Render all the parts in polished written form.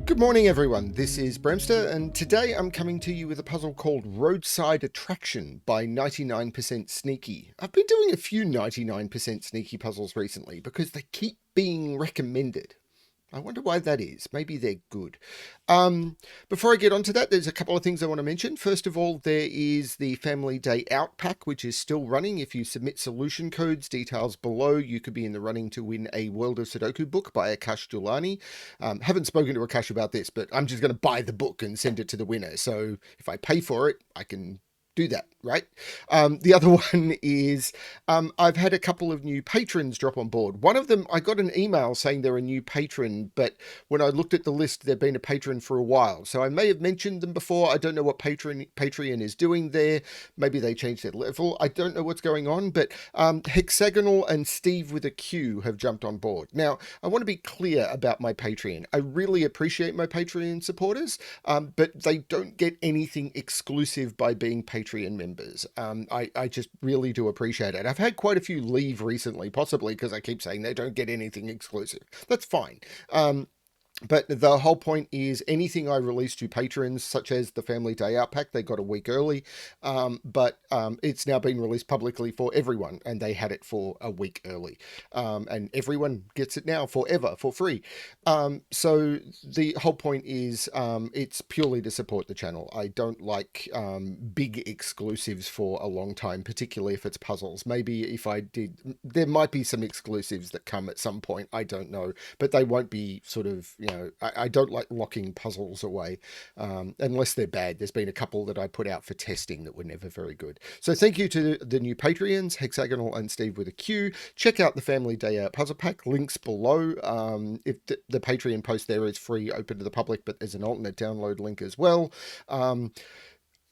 Good morning, everyone. This is BremSter, and today I'm coming to you with a puzzle called Roadside Attraction by 99% Sneaky. I've been doing a few 99% Sneaky puzzles recently because they keep being recommended. I wonder why that is. Maybe they're good. Before I get on to that, there's a couple of things I want to mention. First of all, there is the Family Day Out pack, which is still running. If you submit solution codes, details below, you could be in the running to win a World of Sudoku book by Akash Doulani. Haven't spoken to Akash about this, but I'm just going to buy the book and send it to the winner. So if I pay for it, I can do that, right? The other one is I've had a couple of new patrons drop on board. One of them, I got an email saying they're a new patron, but when I looked at the list, they've been a patron for a while. So I may have mentioned them before. I don't know what Patreon is doing there. Maybe they changed their level. I don't know what's going on, but Hexagonal and Steve with a Q have jumped on board. Now, I want to be clear about my Patreon. I really appreciate my Patreon supporters, but they don't get anything exclusive by being Patreon members. I just really do appreciate it. I've had quite a few leave recently, possibly because I keep saying they don't get anything exclusive. That's fine. But the whole point is anything I release to patrons, such as the Family Day Out pack, they got a week early, but it's now been released publicly for everyone, and they had it for a week early. And everyone gets it now forever, for free. So the whole point is it's purely to support the channel. I don't like big exclusives for a long time, particularly if it's puzzles. Maybe if I did, there might be some exclusives that come at some point, I don't know, but they won't be sort of, I don't like locking puzzles away unless they're bad. There's been a couple that I put out for testing that were never very good. So thank you to the new Patreons, Hexagonal and Steve with a Q. Check out the Family Day Out puzzle pack, links below. If the Patreon post there is free, open to the public, but there's an alternate download link as well.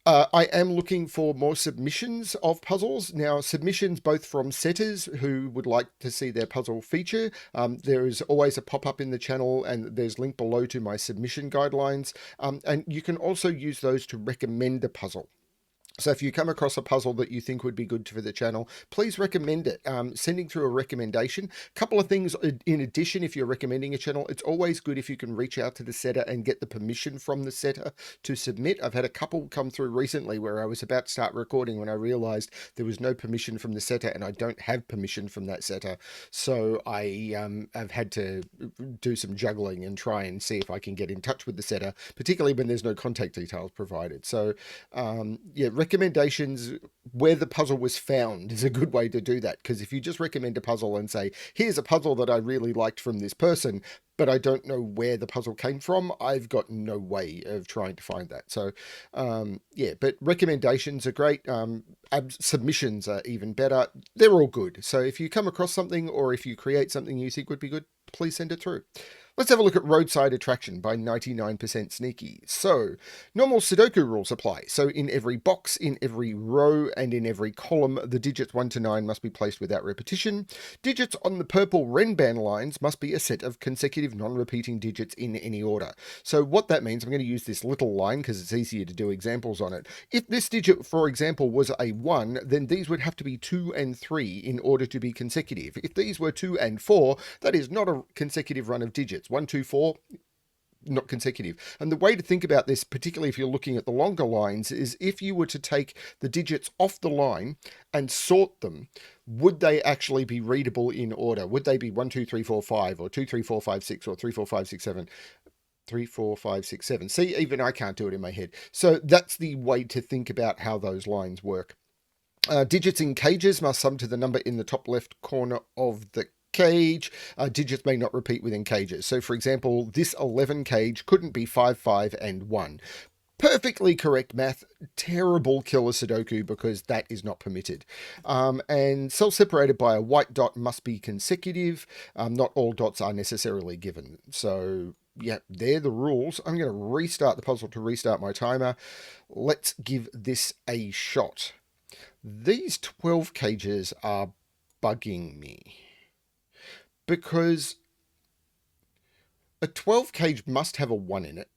I am looking for more submissions of puzzles. Now, submissions both from setters who would like to see their puzzle feature. There is always a pop-up in the channel, and there's link below to my submission guidelines. And you can also use those to recommend a puzzle. So if you come across a puzzle that you think would be good for the channel, please recommend it. Sending through a recommendation. Couple of things in addition, if you're recommending a channel, it's always good if you can reach out to the setter and get the permission from the setter to submit. I've had a couple come through recently where I was about to start recording when I realized there was no permission from the setter, and I don't have permission from that setter. So I have had to do some juggling and try and see if I can get in touch with the setter, particularly when there's no contact details provided. So yeah, recommendations where the puzzle was found is a good way to do that, because if you just recommend a puzzle and say, here's a puzzle that I really liked from this person, but I don't know where the puzzle came from, I've got no way of trying to find that. So yeah, but recommendations are great. Submissions are even better. They're all good. So if you come across something, or if you create something you think would be good, please send it through. Let's have a look at Roadside Attraction by 99% Sneaky. So, normal Sudoku rules apply. So, in every box, in every row, and in every column, the digits 1 to 9 must be placed without repetition. Digits on the purple Renban lines must be a set of consecutive non-repeating digits in any order. So, what that means, I'm going to use this little line because it's easier to do examples on it. If this digit, for example, was a 1, then these would have to be 2 and 3 in order to be consecutive. If these were 2 and 4, that is not a consecutive run of digits. 1, 2, 4, not consecutive. And the way to think about this, particularly if you're looking at the longer lines, is if you were to take the digits off the line and sort them, would they actually be readable in order? Would they be 1, 2, 3, 4, 5, or 2, 3, 4, 5, 6, or 3, 4, 5, 6, 7? 3, 4, 5, 6, 7. See, even I can't do it in my head. So that's the way to think about how those lines work. Digits in cages must sum to the number in the top left corner of the cage. Digits may not repeat within cages. So, for example, this 11 cage couldn't be 5, 5, and 1. Perfectly correct math. Terrible killer Sudoku, because that is not permitted. And self-separated by a white dot must be consecutive. Not all dots are necessarily given. So, yeah, they're the rules. I'm going to restart the puzzle to restart my timer. Let's give this a shot. These 12 cages are bugging me, because a 12 cage must have a 1 in it.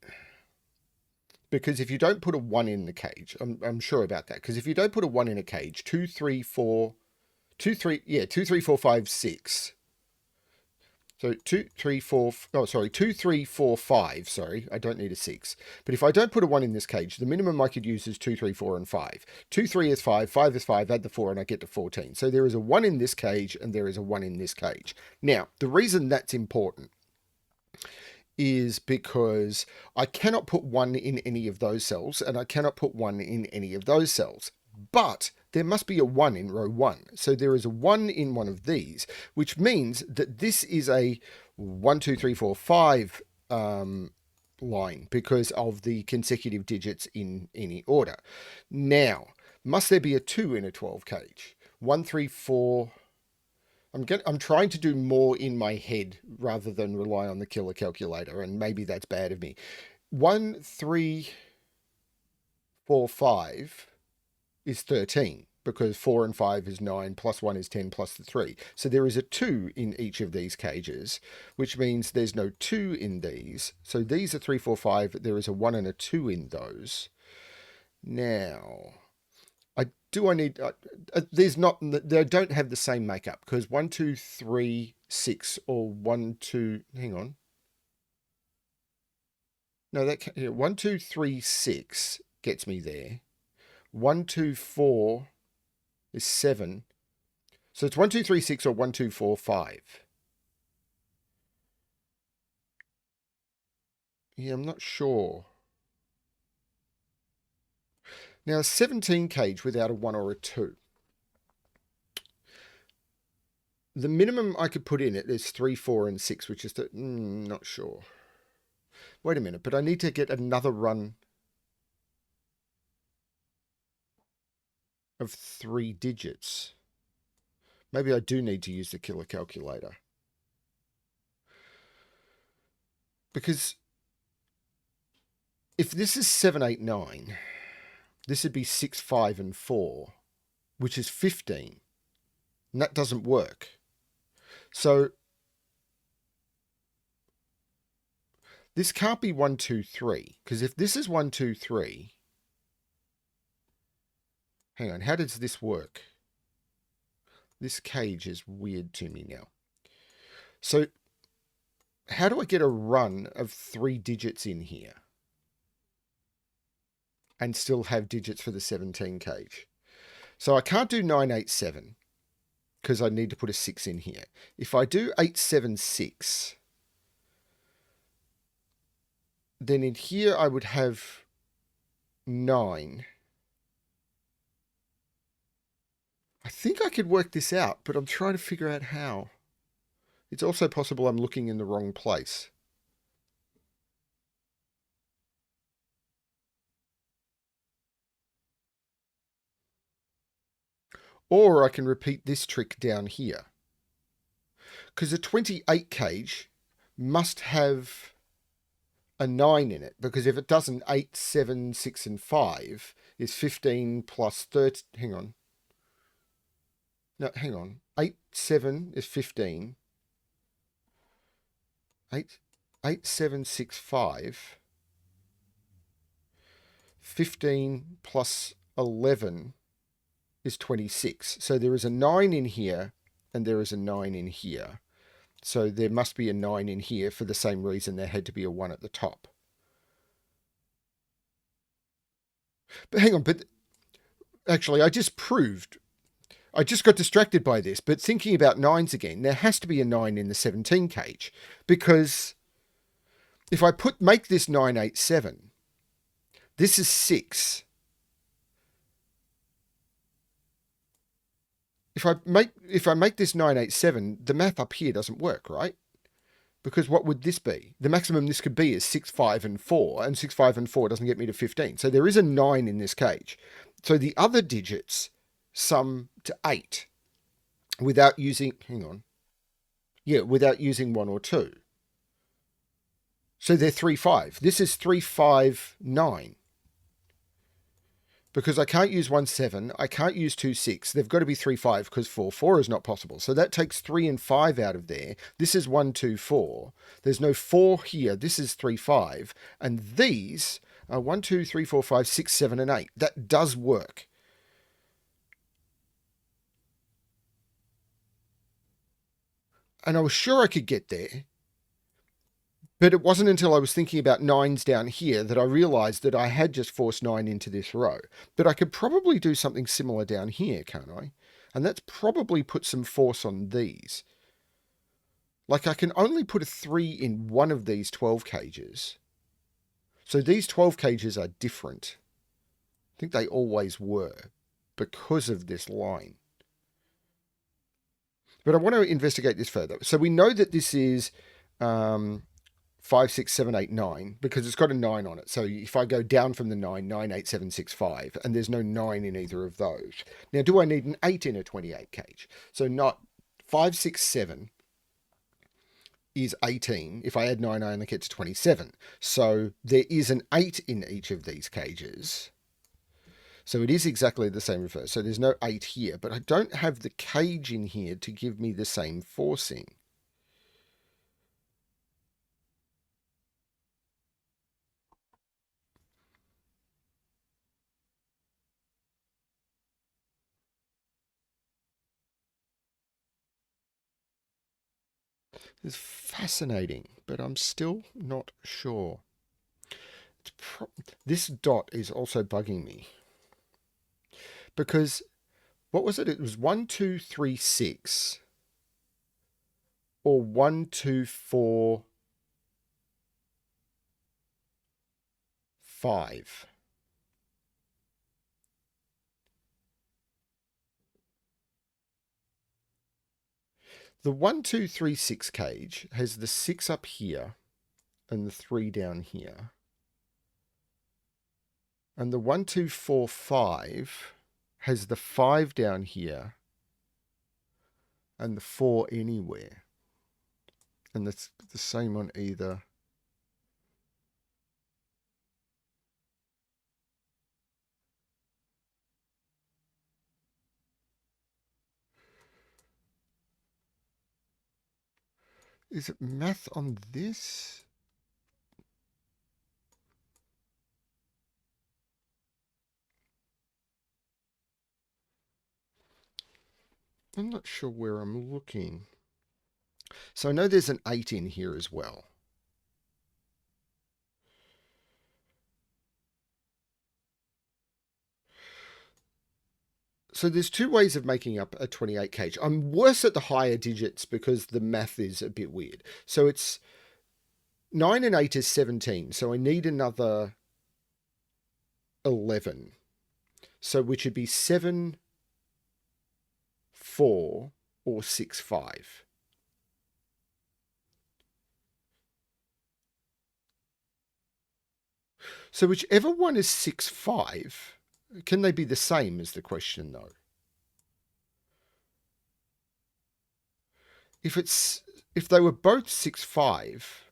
Because if you don't put a 1 in the cage, I'm sure about that. Because if you don't put a 1 in a cage, 2, 3, 4, 2, 3, 4, 5, 6. So 2, 3, 4, oh, sorry, 2, 3, 4, 5. Sorry, I don't need a 6. But if I don't put a 1 in this cage, the minimum I could use is 2, 3, 4, and 5. 2, 3 is 5, 5 is 5, add the 4, and I get to 14. So there is a 1 in this cage, and there is a 1 in this cage. Now, the reason that's important is because I cannot put 1 in any of those cells, and I cannot put 1 in any of those cells. But there must be a 1 in row 1. So there is a 1 in one of these, which means that this is a 1, 2, 3, 4, 5 line because of the consecutive digits in any order. Now, must there be a 2 in a 12 cage? 1, 3, 4... I'm trying to do more in my head rather than rely on the killer calculator, and maybe that's bad of me. 1, 3, 4, 5 is 13 because 4 and 5 is 9 plus 1 is 10 plus the 3. So there is a 2 in each of these cages, which means there's no 2 in these. So these are 3, 4, 5. There is a 1 and a 2 in those. Now, they don't have the same makeup because 1, 2, 3, 6 or 1, 2, hang on. No, 1, 2, 3, 6 gets me there. 1, 2, 4 is 7. So it's 1, 2, 3, 6 or 1, 2, 4, 5. Yeah, I'm not sure. Now, a 17 cage without a 1 or a 2. The minimum I could put in it is 3, 4, and 6, which is not sure. Wait a minute, but I need to get another run of 3 digits. Maybe I do need to use the killer calculator. Because if this is 7, 8, 9, this would be 6, 5, and 4, which is 15. And that doesn't work. So this can't be 1, 2, 3. Because if this is 1, 2, 3... Hang on, how does this work? This cage is weird to me now. So how do I get a run of 3 digits in here and still have digits for the 17 cage? So I can't do 9, 8, 7 because I need to put a 6 in here. If I do 8, 7, 6, then in here I would have 9. I think I could work this out, but I'm trying to figure out how. It's also possible I'm looking in the wrong place. Or I can repeat this trick down here. Because a 28 cage must have a 9 in it. Because if it doesn't, 8, 7, 6, and 5 is 15 plus 30. Hang on. No, hang on. 8, 7 is 15. 8, 7, 6, 5. 15 plus 11 is 26. So there is a 9 in here and there is a 9 in here. So there must be a 9 in here for the same reason there had to be a 1 at the top. But hang on, but actually I just got distracted by this, but thinking about 9s again, there has to be a 9 in the 17 cage because if I make this 9, 8, 7, this is 6. If I make this 9, 8, 7, the math up here doesn't work, right? Because what would this be? The maximum this could be is 6, 5, and 4, and 6, 5, and 4 doesn't get me to 15. So there is a 9 in this cage. So the other digits sum to 8 without using, without using 1 or 2. So they're 3, 5. This is 3, 5, 9. Because I can't use 1, 7. I can't use 2, 6. They've got to be 3, 5 because 4, 4 is not possible. So that takes 3 and 5 out of there. This is 1, 2, 4. There's no 4 here. This is 3, 5. And these are 1, 2, 3, 4, 5, 6, 7, and 8. That does work. And I was sure I could get there. But it wasn't until I was thinking about nines down here that I realised that I had just forced 9 into this row. But I could probably do something similar down here, can't I? And that's probably put some force on these. Like I can only put a 3 in one of these 12 cages. So these 12 cages are different. I think they always were because of this line. But I want to investigate this further. So we know that this is 5, 6, 7, 8, 9 because it's got a 9 on it. So if I go down from the 9, 9, 8, 7, 6, 5, and there's no 9 in either of those. Now, do I need an 8 in a 28 cage? So not 5, 6, 7 is 18. If I add 9, I only get to 27. So there is an 8 in each of these cages. So it is exactly the same reverse. So there's no 8 here, but I don't have the cage in here to give me the same forcing. It's fascinating, but I'm still not sure. This dot is also bugging me. Because, what was it? It was 1, 2, 3, 6. Or 1, 2, 4, 5. The 1, 2, 3, 6 cage has the 6 up here and the 3 down here. And the 1, 2, 4, 5 has the 5 down here and the 4 anywhere. And that's the same on either. Is it math on this? I'm not sure where I'm looking. So I know there's an 8 in here as well. So there's two ways of making up a 28 cage. I'm worse at the higher digits because the math is a bit weird. So it's 9 and 8 is 17. So I need another 11. So which would be 7, 4, or 6, 5. So whichever one is 6, 5, can they be the same is the question though. If they were both 6, 5,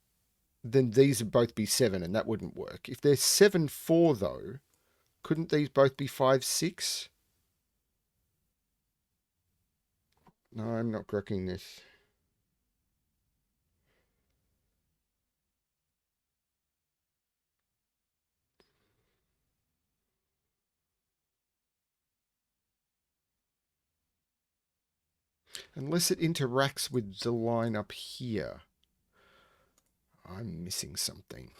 then these would both be 7 and that wouldn't work. If they're 7, 4 though, couldn't these both be 5, 6? No, I'm not cracking this. Unless it interacts with the line up here. I'm missing something.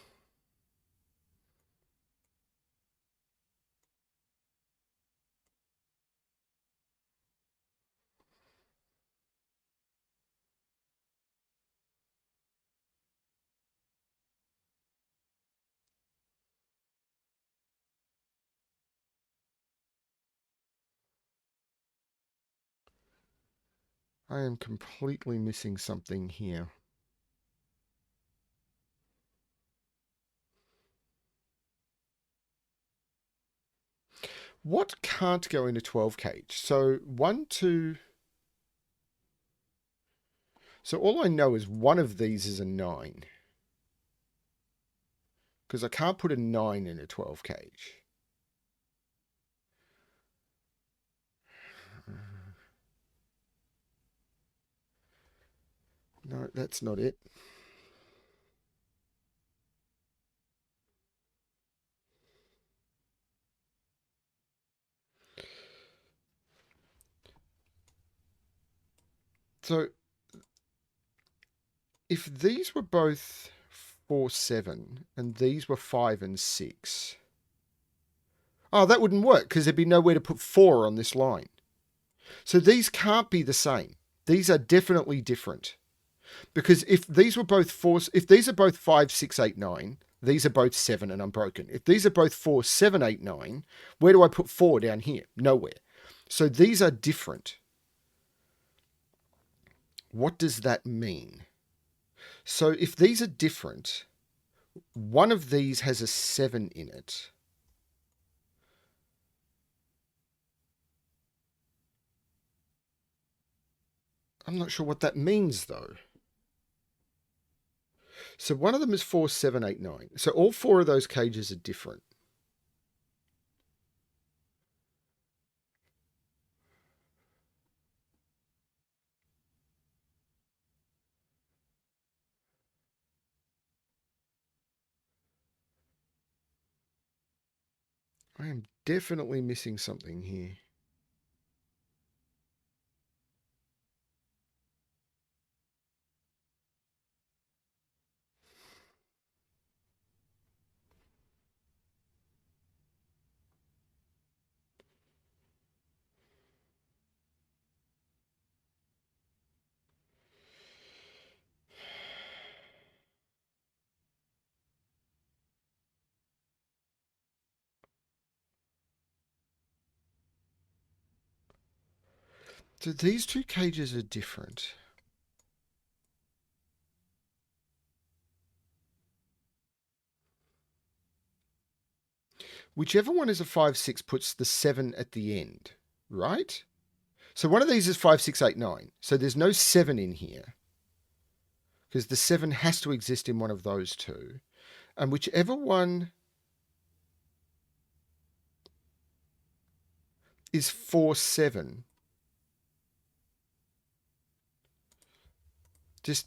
I am completely missing something here. What can't go into 12 cage? So 1, 2... So all I know is one of these is a 9. Because I can't put a 9 in a 12 cage. No, that's not it. So if these were both 4, 7, and these were 5 and 6... Oh, that wouldn't work because there'd be nowhere to put 4 on this line. So these can't be the same. These are definitely different. Because if these were both 4, if these are both 5, 6, 8, 9, these are both 7 and unbroken. If these are both 4, 7, 8, 9, where do I put 4 down here? Nowhere. So these are different. What does that mean? So if these are different, one of these has a 7 in it. I'm not sure what that means, though. So one of them is 4, 7, 8, 9. So all 4 of those cages are different. I am definitely missing something here. So these two cages are different. Whichever one is a 5, 6 puts the 7 at the end, right? So one of these is 5, 6, 8, 9. So there's no 7 in here. Because the 7 has to exist in one of those two. And whichever one is 4, 7 just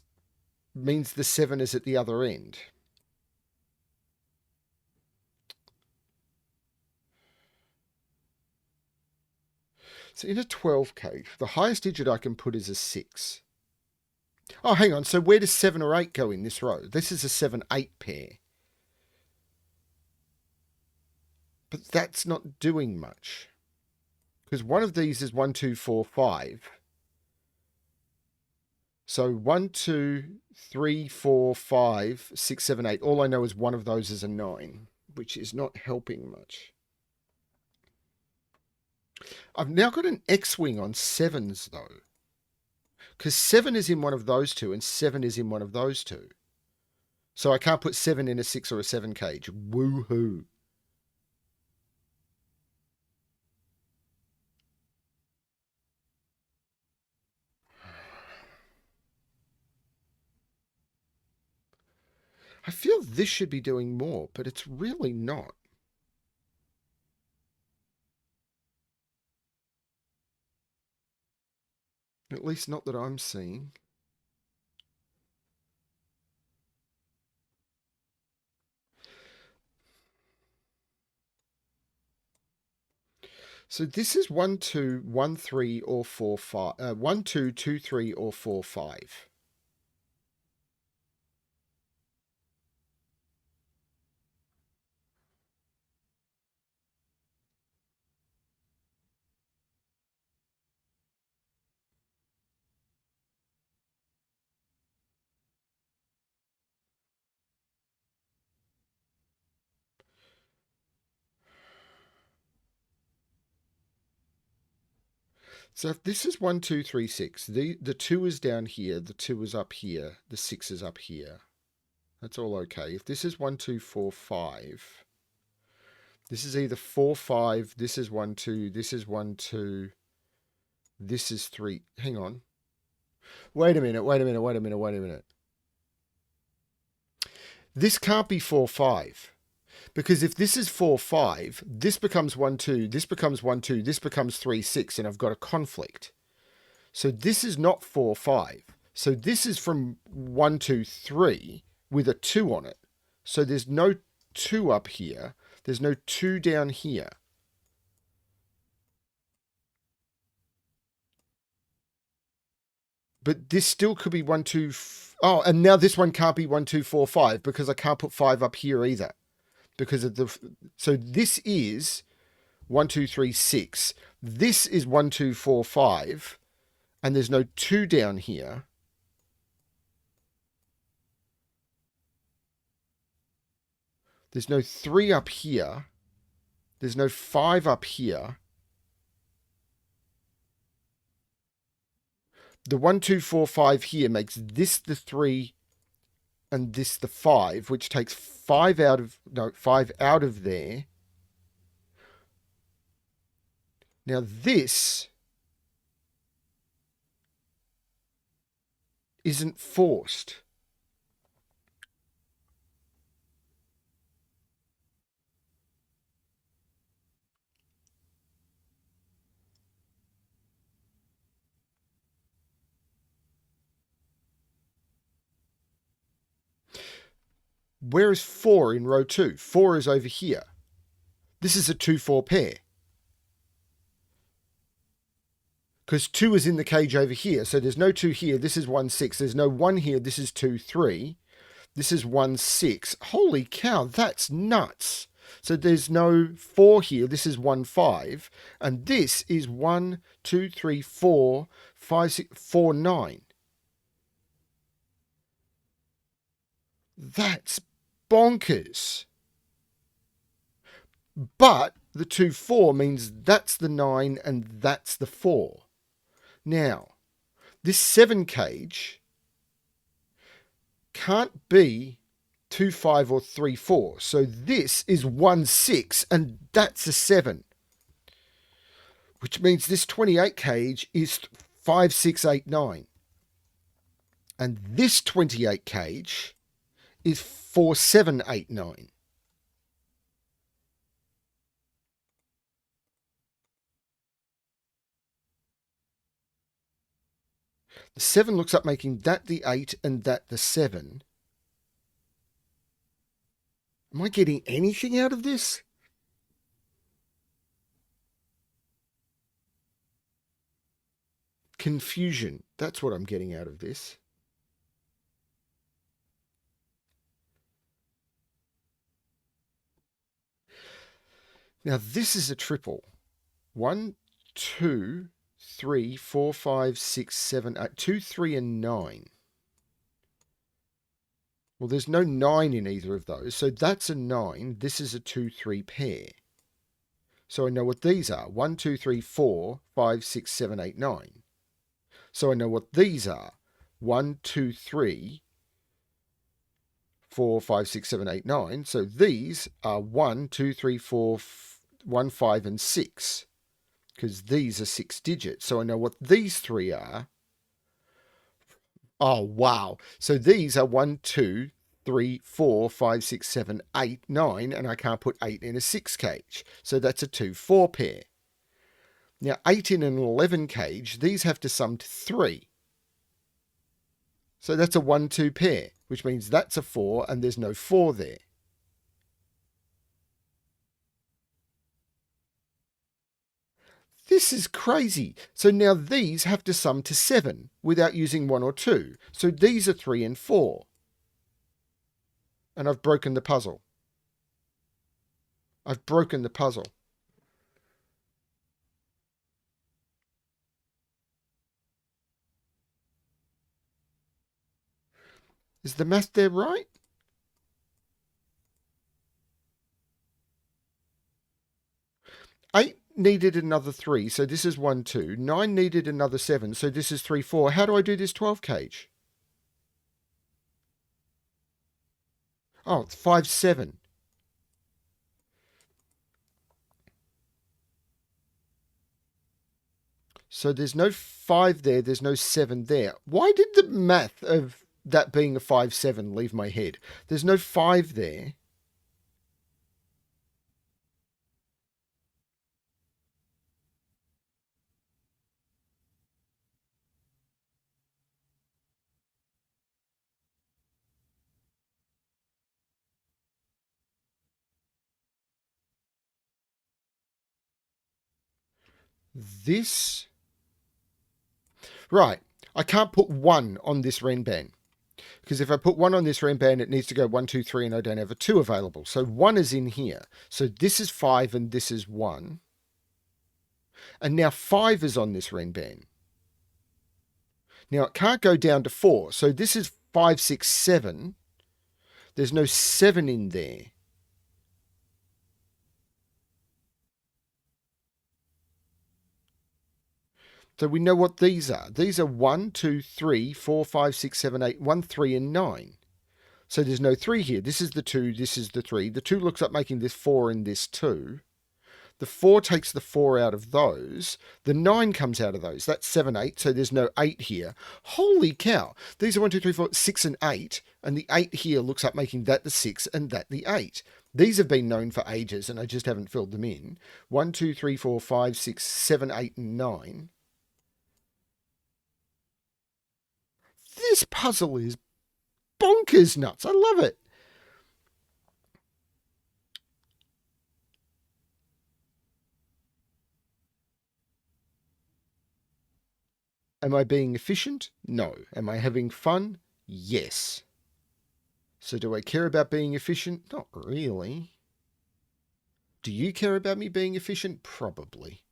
means the 7 is at the other end. So in a 12 cage, the highest digit I can put is a 6. Oh, hang on. So where does 7 or 8 go in this row? This is a 7, 8 pair. But that's not doing much. Because one of these is 1, 2, 4, 5. So 1, 2, 3, 4, 5, 6, 7, 8. All I know is one of those is a 9, which is not helping much. I've now got an X-wing on 7s, though. Because 7 is in one of those two, and 7 is in one of those two. So I can't put 7 in a 6 or a 7 cage. Woohoo. I feel this should be doing more, but it's really not. At least not that I'm seeing. So this is 1, 2, 1, 3, or 4, 5. 1, 2, 2, 3, or 4, 5. So if this is 1, 2, 3, 6, the 2 is down here, the 2 is up here, the 6 is up here. That's all okay. If this is 1, 2, 4, 5, this is either 4, 5, this is 1, 2, this is 1, 2, this is 3. Hang on. Wait a minute. This can't be 4, 5. Because if this is 4, 5, this becomes 1, 2, this becomes 1, 2, this becomes 3, 6, and I've got a conflict. So this is not 4, 5. So this is from 1, 2, 3 with a 2 on it. So there's no 2 up here. There's no 2 down here. But this still could be 1, 2. Oh, and now this one can't be 1, 2, 4, 5 because I can't put 5 up here either. Because of the. So this is 1, 2, 3, 6. This is 1, 2, 4, 5. And there's no 2 down here. There's no 3 up here. There's no 5 up here. The 1, 2, 4, 5 here makes this the 3 and this the 5, which takes 5 out of there. Now this isn't forced. Where is 4 in row 2? 4 is over here. This is a 2-4 pair. Because 2 is in the cage over here. So there's no 2 here. This is 1, 6. There's no 1 here. This is 2, 3. This is 1, 6. Holy cow, that's nuts. So there's no 4 here. This is 1, 5. And this is 1, 2, 3, 4, 5, 6, 4, 9. That's bonkers. But the 2, 4 means that's the 9 and that's the 4. Now, this 7 cage can't be 2, 5 or 3, 4. So this is 1, 6 and that's a 7. Which means this 28 cage is 5, 6, 8, 9. And this 28 cage is 4, 7, 8, 9. The 7 looks up making that the 8 and that the 7. Am I getting anything out of this? Confusion. That's what I'm getting out of this. Now this is a triple. 1, 2, 3, 4, 5, 6, 7, 8. 2, 3, and 9. Well, there's no 9 in either of those. So that's a 9. This is a 2, 3 pair. So I know what these are. 1, 2, 3, 4, 5, 6, 7, 8, 9. So I know what these are. 1, 2, 3, 4, 5, 6, 7, 8, 9. So these are 1, 2, 3, 4, 1, 5, and 6. Because these are 6 digits. So I know what these 3 are. Oh, wow. So these are 1, 2, 3, 4, 5, 6, 7, 8, 9. And I can't put 8 in a 6 cage. So that's a 2, 4 pair. Now, 8 in an 11 cage, these have to sum to 3. So that's a 1, 2 pair, which means that's a 4 and there's no 4 there. This is crazy. So now these have to sum to 7 without using 1 or 2. So these are 3 and 4. And I've broken the puzzle. I've broken the puzzle. Is the math there right? Eight needed another 3, so this is 1, 2. 9 needed another 7, so this is 3, 4. How do I do this 12 cage? Oh, it's 5, 7. So there's no 5 there, there's no 7 there. Why did the math of that being a 5, 7 leave my head? There's no 5 there. This... Right. I can't put 1 on this Renban. Because if I put 1 on this Renban, it needs to go 1, 2, 3, and I don't have a 2 available. So 1 is in here. So this is 5 and this is 1. And now 5 is on this Renban. Now it can't go down to 4. So this is 5, 6, 7. There's no 7 in there. So we know what these are. These are 1, 2, 3, 4, 5, 6, 7, 8, 1, 3, and 9. So there's no 3 here. This is the 2, this is the 3. The 2 looks up making this 4 and this 2. The 4 takes the 4 out of those. The 9 comes out of those. That's 7, 8. So there's no 8 here. Holy cow. These are 1, 2, 3, 4, 6, and 8. And the 8 here looks up making that the 6 and that the 8. These have been known for ages and I just haven't filled them in. 1, 2, 3, 4, 5, 6, 7, 8, and 9. This puzzle is bonkers nuts. I love it. Am I being efficient? No. Am I having fun? Yes. So do I care about being efficient? Not really. Do you care about me being efficient? Probably.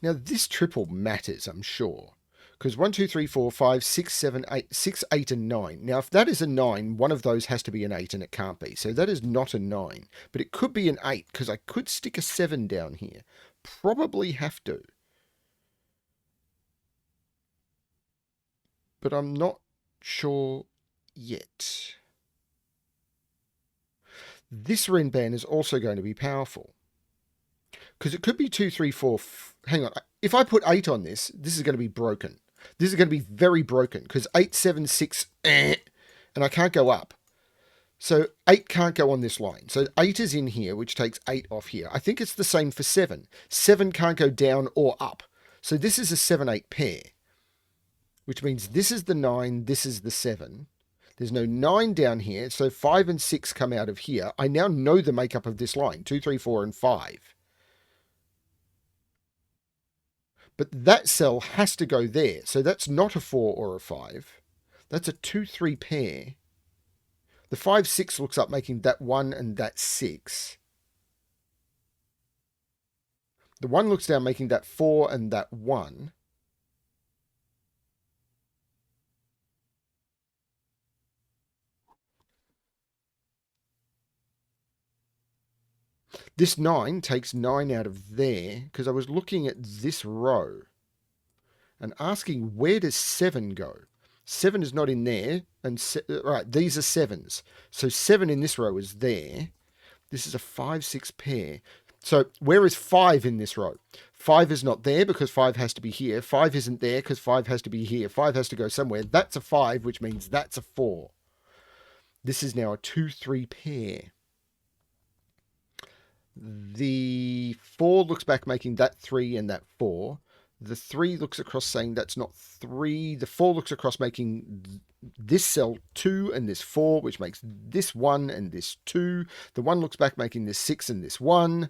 Now this triple matters, I'm sure. Because 1, 2, 3, 4, 5, 6, 7, 8, 6, 8, and 9. Now, if that is a 9, one of those has to be an 8, and it can't be. So that is not a 9. But it could be an 8, because I could stick a 7 down here. Probably have to. But I'm not sure yet. This Renban is also going to be powerful. Because it could be 2, 3, 4... Hang on. If I put 8 on this, this is going to be broken. This is going to be very broken. Because 8, 7, 6... and I can't go up. So 8 can't go on this line. So 8 is in here, which takes 8 off here. I think it's the same for 7. 7 can't go down or up. So this is a 7, 8 pair. Which means this is the 9, this is the 7. There's no 9 down here. So 5 and 6 come out of here. I now know the makeup of this line. 2, 3, 4, and 5. But that cell has to go there. So that's not a 4 or a 5. That's a 2, 3 pair. The 5, 6 looks up making that 1 and that 6. The 1 looks down making that 4 and that 1. This 9 takes 9 out of there because I was looking at this row and asking where does 7 go? 7 is not in there. And right, these are 7s. So 7 in this row is there. This is a 5, 6 pair. So where is 5 in this row? 5 is not there because 5 has to be here. 5 isn't there because 5 has to be here. 5 has to go somewhere. That's a 5, which means that's a 4. This is now a 2, 3 pair. The 4 looks back making that 3 and that 4. The 3 looks across saying that's not 3. The 4 looks across making this cell 2 and this 4, which makes this 1 and this 2. The 1 looks back making this 6 and this 1.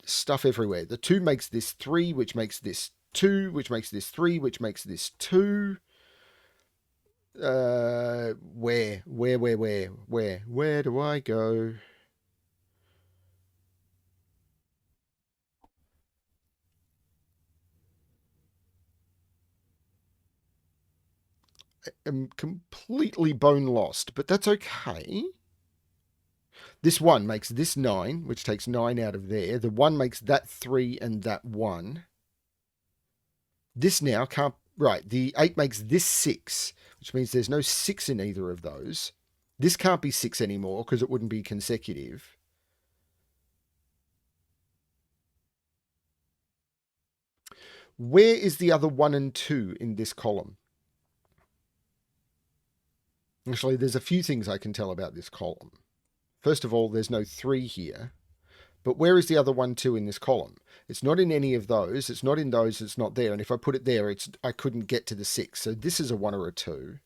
Stuff everywhere. The 2 makes this 3, which makes this 2, which makes this 3, which makes this 2. Where do I go? Am completely bone lost, but that's okay. This 1 makes this 9, which takes 9 out of there. The 1 makes that 3 and that 1. This now can't... Right, the 8 makes this 6, which means there's no 6 in either of those. This can't be 6 anymore because it wouldn't be consecutive. Where is the other 1 and 2 in this column? Actually, there's a few things I can tell about this column. First of all, there's no 3 here. But where is the other 1, 2 in this column? It's not in any of those. It's not in those. It's not there. And if I put it there, I couldn't get to the 6. So this is a 1 or a 2.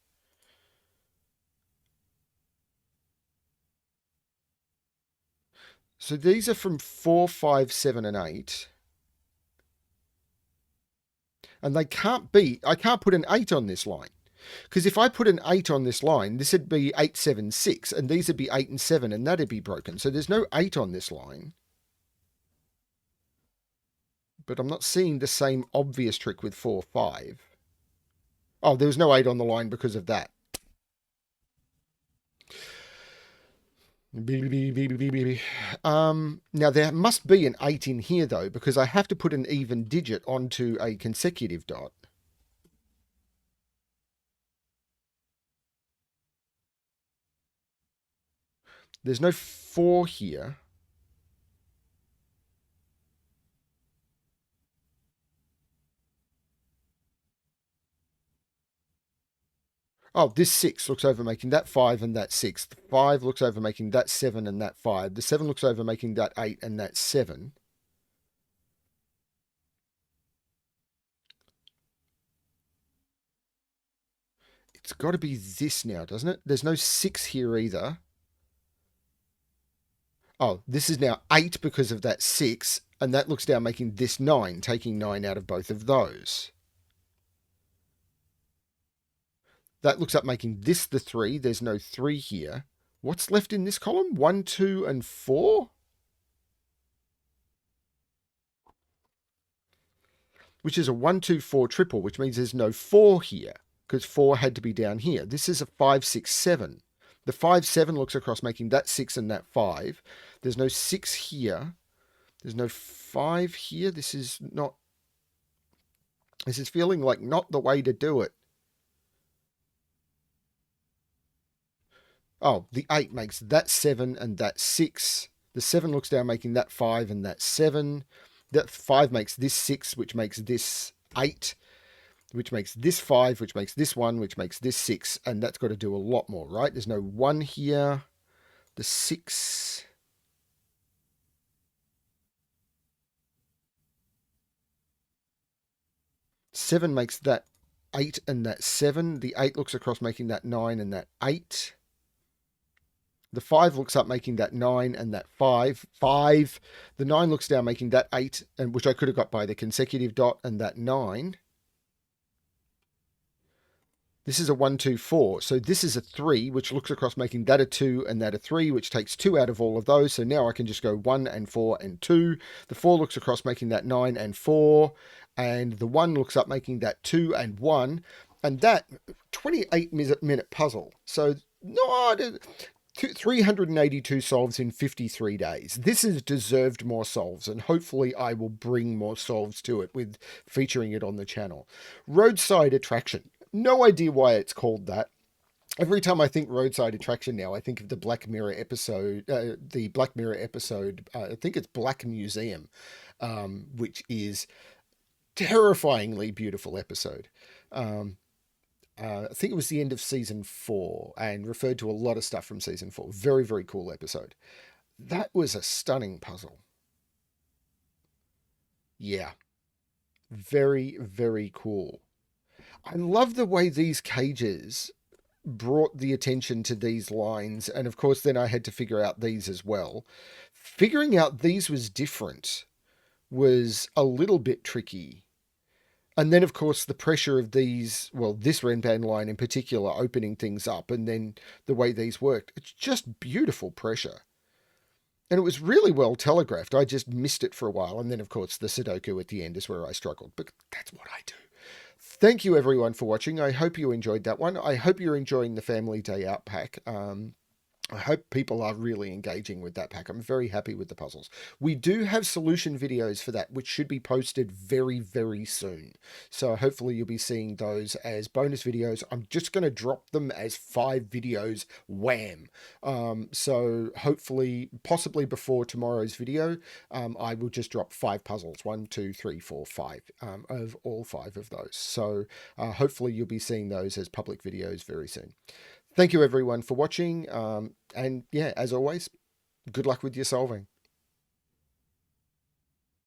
So these are from 4, 5, 7, and 8. And they can't be, I can't put an 8 on this line. Because if I put an 8 on this line, this would be 8, 7, 6, and these would be 8 and 7, and that'd be broken. So there's no 8 on this line. But I'm not seeing the same obvious trick with 4, 5. Oh, there was no 8 on the line because of that. Now there must be an 8 in here though, because I have to put an even digit onto a consecutive dot. There's no 4 here. Oh, this 6 looks over making that 5 and that 6. The 5 looks over making that 7 and that 5. The 7 looks over making that 8 and that 7. It's got to be this now, doesn't it? There's no 6 here either. Oh, this is now 8 because of that 6, and that looks down making this 9, taking 9 out of both of those. That looks up making this the 3. There's no 3 here. What's left in this column? 1, 2, and 4? Which is a 1, 2, 4 triple, which means there's no 4 here, because 4 had to be down here. This is a 5, 6, 7. The 5, 7 looks across making that 6 and that 5. There's no 6 here. There's no 5 here. This is feeling like not the way to do it. Oh, the 8 makes that 7 and that 6. The 7 looks down making that 5 and that 7. That 5 makes this 6, which makes this 8, which makes this 5, which makes this 1, which makes this 6. And that's got to do a lot more, right? There's no 1 here. The 6. Seven makes that 8 and that 7. The 8 looks across making that 9 and that 8. The 5 looks up making that 9 and that 5. 5. The 9 looks down making that 8, and which I could have got by the consecutive dot, and that 9. This is a 1, 2, 4. So this is a 3, which looks across making that a 2 and that a 3, which takes 2 out of all of those. So now I can just go 1 and 4 and 2. The 4 looks across making that 9 and 4. And the 1 looks up making that 2 and 1. And that 28-minute puzzle. So no, 382 solves in 53 days. This has deserved more solves, and hopefully I will bring more solves to it with featuring it on the channel. Roadside Attraction. No idea why it's called that. Every time I think Roadside Attraction now, I think of the Black Mirror episode, I think it's Black Museum, which is terrifyingly beautiful episode. I think it was the end of season 4 and referred to a lot of stuff from season 4. Very, very cool episode. That was a stunning puzzle. Yeah. Very, very cool. I love the way these cages brought the attention to these lines. And of course, then I had to figure out these as well. Figuring out these was different was a little bit tricky. And then, of course, the pressure of these, well, this Renban line in particular, opening things up, and then the way these worked, it's just beautiful pressure. And it was really well telegraphed. I just missed it for a while. And then, of course, the Sudoku at the end is where I struggled. But that's what I do. Thank you, everyone, for watching. I hope you enjoyed that one. I hope you're enjoying the Family Day Out pack. I hope people are really engaging with that pack. I'm very happy with the puzzles. We do have solution videos for that, which should be posted very, very soon. So hopefully you'll be seeing those as bonus videos. I'm just going to drop them as 5 videos, wham. So hopefully, possibly before tomorrow's video, I will just drop 5 puzzles, 1, 2, 3, 4, 5, of all 5 of those. So hopefully you'll be seeing those as public videos very soon. Thank you, everyone, for watching. And yeah, as always, good luck with your solving.